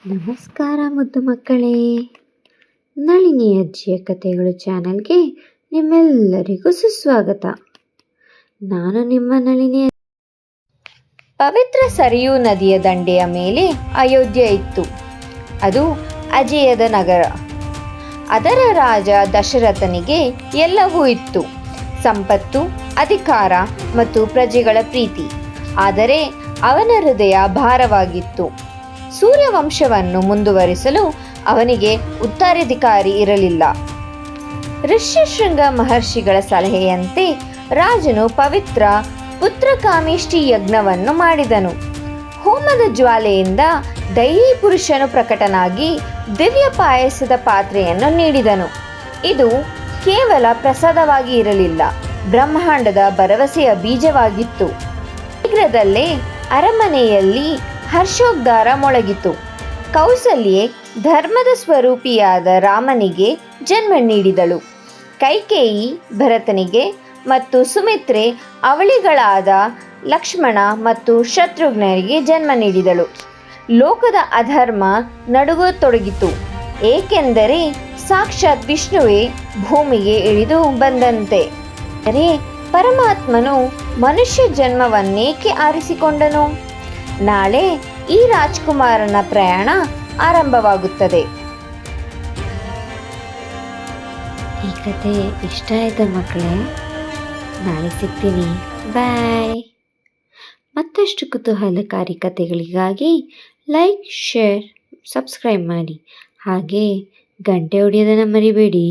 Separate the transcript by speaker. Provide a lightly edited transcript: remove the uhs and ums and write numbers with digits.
Speaker 1: ನಮಸ್ಕಾರ ಮುದ್ದು ಮಕ್ಕಳೇ, ನಳಿನಿ ಅಜ್ಜಿಯ ಕಥೆಗಳು ಚಾನೆಲ್ಗೆ ನಿಮ್ಮೆಲ್ಲರಿಗೂ ಸುಸ್ವಾಗತ. ನಾನು ನಿಮ್ಮ ನಳಿನಿ. ಪವಿತ್ರ ಸರಿಯೂ ನದಿಯ ದಂಡೆಯ ಮೇಲೆ ಅಯೋಧ್ಯೆ ಇತ್ತು. ಅದು ಅಜೇಯದ ನಗರ. ಅದರ ರಾಜ ದಶರಥನಿಗೆ ಎಲ್ಲವೂ ಇತ್ತು: ಸಂಪತ್ತು, ಅಧಿಕಾರ ಮತ್ತು ಪ್ರಜೆಗಳ ಪ್ರೀತಿ. ಆದರೆ ಅವನ ಹೃದಯ ಭಾರವಾಗಿತ್ತು. ಸೂರ್ಯವಂಶವನ್ನು ಮುಂದುವರಿಸಲು ಅವನಿಗೆ ಉತ್ತರಾಧಿಕಾರಿ ಇರಲಿಲ್ಲ. ಋಷ್ಯಶೃಂಗ ಮಹರ್ಷಿಗಳ ಸಲಹೆಯಂತೆ ರಾಜನು ಪವಿತ್ರ ಪುತ್ರಕಾಮೇಷ್ಟಿ ಯಜ್ಞವನ್ನು ಮಾಡಿದನು. ಹೋಮದ ಜ್ವಾಲೆಯಿಂದ ದೈವಿ ಪುರುಷನು ಪ್ರಕಟನಾಗಿ ದಿವ್ಯ ಪಾಯಸದ ಪಾತ್ರೆಯನ್ನು ನೀಡಿದನು. ಇದು ಕೇವಲ ಪ್ರಸಾದವಾಗಿ ಇರಲಿಲ್ಲ, ಬ್ರಹ್ಮಾಂಡದ ಭರವಸೆಯ ಬೀಜವಾಗಿತ್ತು. ಶೀಘ್ರದಲ್ಲೇ ಅರಮನೆಯಲ್ಲಿ ಹರ್ಷೋದ್ಗಾರ ಮೊಳಗಿತು. ಕೌಸಲ್ಯೆ ಧರ್ಮದ ಸ್ವರೂಪಿಯಾದ ರಾಮನಿಗೆ ಜನ್ಮ ನೀಡಿದಳು. ಕೈಕೇಯಿ ಭರತನಿಗೆ ಮತ್ತು ಸುಮಿತ್ರೆ ಅವಳಿಗಳಾದ ಲಕ್ಷ್ಮಣ ಮತ್ತು ಶತ್ರುಘ್ನರಿಗೆ ಜನ್ಮ ನೀಡಿದಳು. ಲೋಕದ ಅಧರ್ಮ ನಡುಗತೊಡಗಿತು, ಏಕೆಂದರೆ ಸಾಕ್ಷಾತ್ ವಿಷ್ಣುವೇ ಭೂಮಿಗೆ ಇಳಿದು ಬಂದಂತೆ. ಆದರೆ ಪರಮಾತ್ಮನು ಮನುಷ್ಯ ಜನ್ಮವನ್ನೇಕೆ ಆರಿಸಿಕೊಂಡನು? ನಾಳೆ ಈ ರಾಜ್ಕುಮಾರನ ಪ್ರಯಾಣ ಆರಂಭವಾಗುತ್ತದೆ. ಈ ಕತೆ ಇಷ್ಟ ಆಯ್ತಾ ಮಕ್ಕಳೇ? ನಾಳೆ ಸಿಗ್ತೀನಿ. ಬಾಯ್. ಮತ್ತಷ್ಟು ಕುತೂಹಲಕಾರಿ ಕತೆಗಳಿಗಾಗಿ ಲೈಕ್, ಶೇರ್, ಸಬ್ಸ್ಕ್ರೈಬ್ ಮಾಡಿ. ಹಾಗೆ ಗಂಟೆ ಹೊಡೆಯೋದನ್ನು ಮರಿಬೇಡಿ.